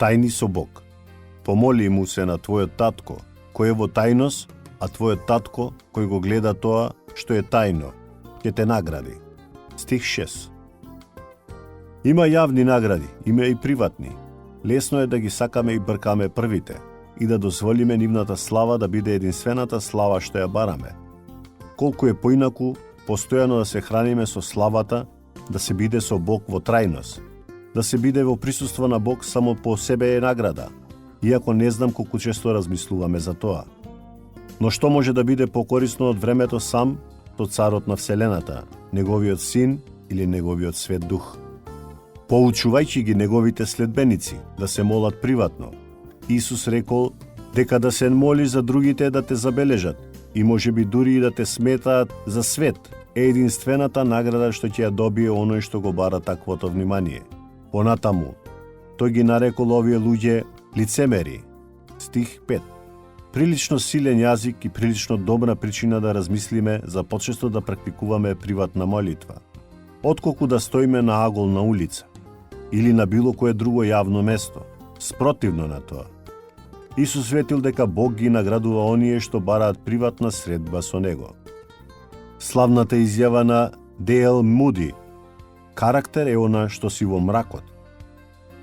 тајни со Бог. Помоли му се на твојот татко, кој е во тајност, а твојот татко, кој го гледа тоа што е тајно, ќе те награди. Стих 6. Има јавни награди, има и приватни. Лесно е да ги сакаме и бркаме првите и да дозволиме нивната слава да биде единствената слава што ја бараме. Колку е поинаку, постојано да се храниме со славата, да се биде со Бог во трајност. Да се биде во присуство на Бог само по себе е награда, иако не знам колку често размислуваме за тоа. Но што може да биде покорисно од времето сам со царот на Вселената, неговиот син или неговиот свет дух? Поучувајќи ги неговите следбеници да се молат приватно, Исус рекол дека да се молиш за другите да те забележат и можеби дури и да те сметаат за свет е единствената награда што ќе ја добие оној што го бара таквото внимание. Понатаму, тој ги нарекол овие луѓе лицемери. Стих 5. Прилично силен јазик и прилично добра причина да размислиме за почесто да практикуваме приватна молитва, отколку да стоиме на агол на улица или на било кое друго јавно место, спротивно на тоа. Исус ветил дека Бог ги наградува оние што бараат приватна средба со Него. Славната изјава на Д.Л. Муди: карактер е она што си во мракот.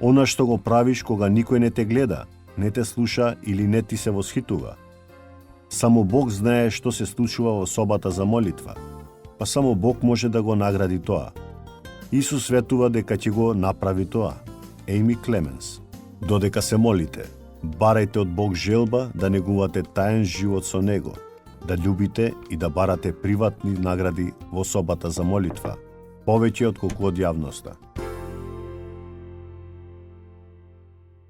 Она што го правиш кога никој не те гледа, не те слуша или не ти се восхитува. Само Бог знае што се случува во собата за молитва, па само Бог може да го награди тоа. Исус ветува дека ќе го направи тоа. Ейми Клеменс. Додека се молите, барајте од Бог желба да негувате таен живот со Него, да љубите и да барате приватни награди во собата за молитва, повеќе отколку од јавноста.